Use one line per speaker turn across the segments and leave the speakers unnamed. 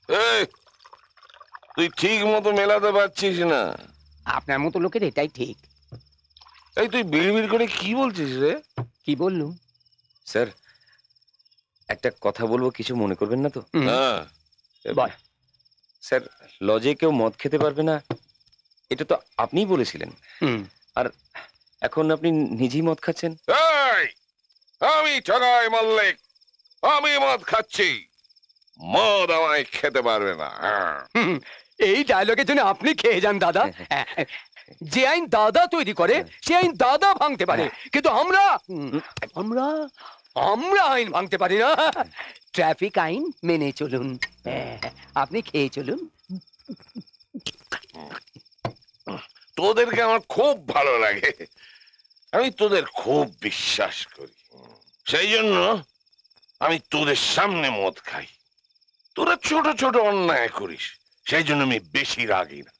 এই, তুই ঠিক মতো মেলাতে পারছিস না।
আপনার মতো লোকের এটাই ঠিক।
এই তুই বিড়বিড় করে কি বলছিস রে?
কি বললুম?
স্যার, একটা কথা বলবো, কিছু মনে করবেন না তো?
হ্যাঁ,
বল।
স্যার, লজে কেউ মদ খেতে পারবে না, এটা তো আপনিই বলেছিলেন। আর এখন আপনি নিজেই মদ খাচ্ছেন।
এই, আমি ঠগাই মল্লিক, আমি মদ খাচ্ছি, মদ আমায় খেতে পারবে না।
এই ডায়লগের জন্য আপনি খেয়ে যান দাদা। যে আইন দাদা তৈরি করে সে আইন দাদা ভাঙতে পারে, কিন্তু আমরা আমরা আমরা আইন ভাঙতে পারি না। ট্রাফিক আইন মেনে চলুন, আপনি খেয়ে চলুন।
তোদেরকে আমার খুব ভালো লাগে, আমি তোদের খুব বিশ্বাস করি, সেই জন্য আমি তোদের সামনে মদ খাই। তোরা ছোট ছোট অন্যায় করিস, সেই জন্য আমি বেশি রাগি না,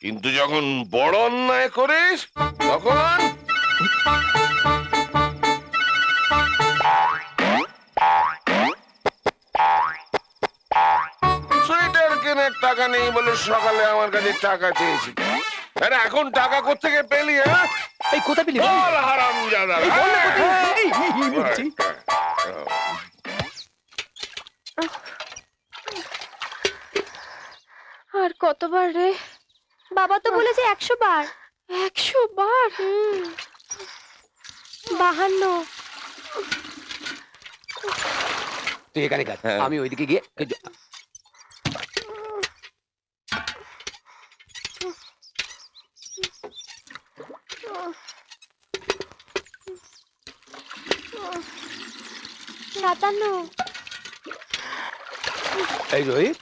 কিন্তু যখন বড় অন্যায় করিস তখন সোয়েটার কেনার টাকা নেই বলে সকালে আমার কাছে টাকা চেয়েছি, আরে এখন টাকা কোত্থেকে পেলি? হ্যাঁ,
এই কোথা পেলি?
বল হারামজাদা।
বলছি
আর কতবার রে? বাবা তো বলেছে 100 বার। 100 বার? 52।
তুই এখানে কাজ, আমি ওইদিকে গিয়ে। এই রোহিত,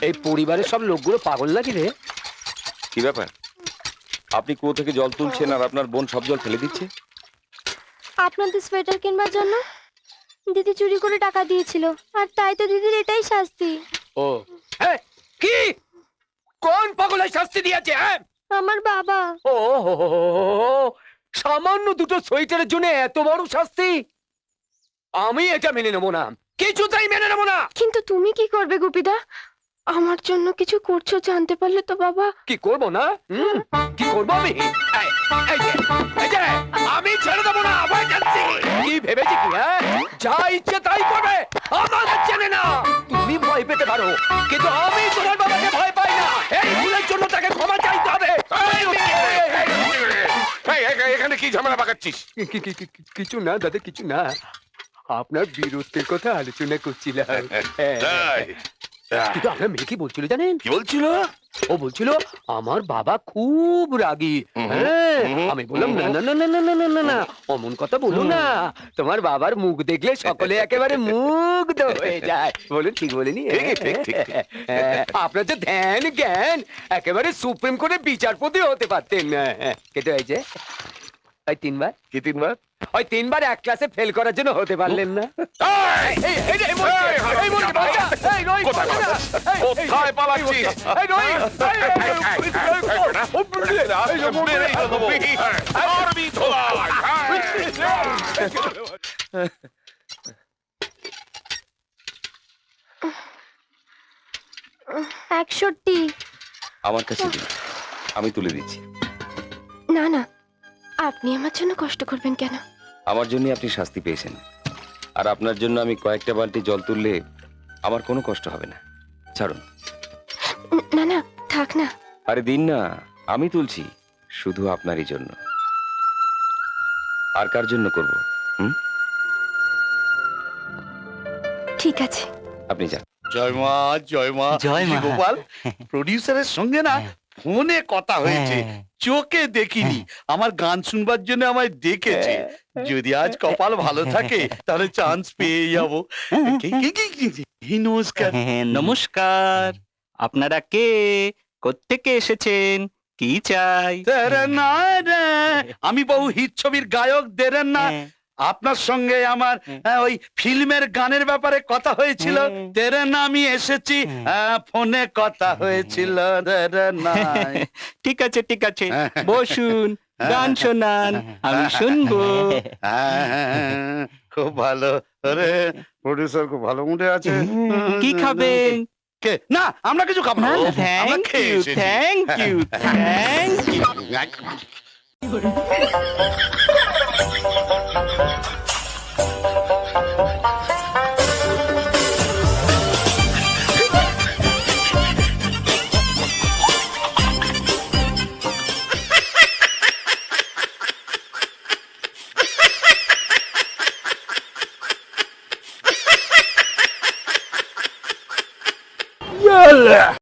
এই পরিবারের সব লোকগুলো পাগল নাকি রে?
কি ব্যাপার, আপনি কুয়ো থেকে জল তুলছেন আর আপনার বোন সব জল ফেলে দিচ্ছে?
আপনাদের সোয়েটার কিনবার জন্য দিদি চুরি করে টাকা দিয়েছিল, আর তাই তো দিদির এটাই শাস্তি।
ও কি? কোন পাগলের শাস্তি দিয়েছে?
আমার বাবা।
ও সামান্য দুটো সোয়েটারের জন্য এত বড় শাস্তি? আমি এটা মেনে নেবো না, কিছুতেই মেনে নেবো না।
কিন্তু তুমি কি করবে গুপিদা? আমার জন্য কিছু করছো জানতে পারলে তো বাবা।
কি করবো না? কি করবো আমি? আমি ছেড়ে দেবো না, ভয় যাচ্ছি। কি ভেবেছি কি? যা ইচ্ছে তাই করবে, আমার চেনে না। তুমি ভয় পেতে পারো, কিন্তু আমি তোমার বাবাকে ভয় পাই না। এই ভুলের জন্য তাকে ক্ষমা চাইতে হবে।
এখানে কি ঝামেলা পাকাচ্ছিস?
কিছু না দাদা, কিছু না, আপনার বীরত্বের কথা আলোচনা করছিলাম। কিন্তু আপনার মেয়ে কি বলছিল জানেন?
কি বলছিল?
ও বলছিল আমার বাবা খুব রাগী। হ্যাঁ, আমি বললাম না না না না না না না না না, অমন কথা বলো না, তোমার বাবার মুখ দেখলে সকলে একেবারে মুগ্ধ হয়ে যায়। বলুন ঠিক বলিনি? আপনার যে ধ্যান জ্ঞান, একেবারে সুপ্রিম কোর্টের বিচারপতি হতে পারতেন। কিন্তু এই যে ওই 3 বার,
কি 3 বার?
ওই 3 বার এক ক্লাসে ফেল করার জন্য হতে পারলেন না।
কোথায় পালাচ্ছিস?
আমার কাছে দিন, আমি তুলে দিচ্ছি।
না না, আপনি আমার জন্য কষ্ট করবেন কেন?
আমার জন্য আপনি শাস্তি পেয়েছেন, আর আপনার জন্য আমি কয়েকটা বালতি জল তুললে আমার কোনো কষ্ট হবে না। ছাড়ুন।
না না, থাক না।
আরে দিন না, আমি তুলছি শুধু আপনারই জন্য। আর কার জন্য করব?
ঠিক আছে,
আপনি যান।
জয় মা, জয় মা।
জয় মা।
গোপাল, প্রডিউসারের সঙ্গে না ফোনে কথা হয়েছে, চোখে দেখিনি, আমার গান শুনবার জন্য আমায় ডেকেছে। যদি আজ কপাল ভালো থাকে তাহলে চান্স পেয়ে যাবো। নমস্কার।
নমস্কার, আপনারা কে, কোত্থেকে এসেছেন, কি চাই?
আমি বহু হিট ছবির গায়ক দেরেন না, আপনার সঙ্গে আমার ওই ফিল্মের গানের ব্যাপারে কথা হয়েছিল। তেরে না আমি এসেছি, ফোনে কথা হয়েছিল।
ঠিক আছে ঠিক আছে, বসুন গান শোনান, আমি শুনবো।
হ্যাঁ, খুব ভালো। আরে প্রডিউসার খুব ভালো মুডে আছে।
কি খাবেন?
কে? না, আমরা কিছু খাবো না।
না,
আমরা
থ্যাংক
খেয়ে
ইউ,
এসেছি।
Thank you, thank you.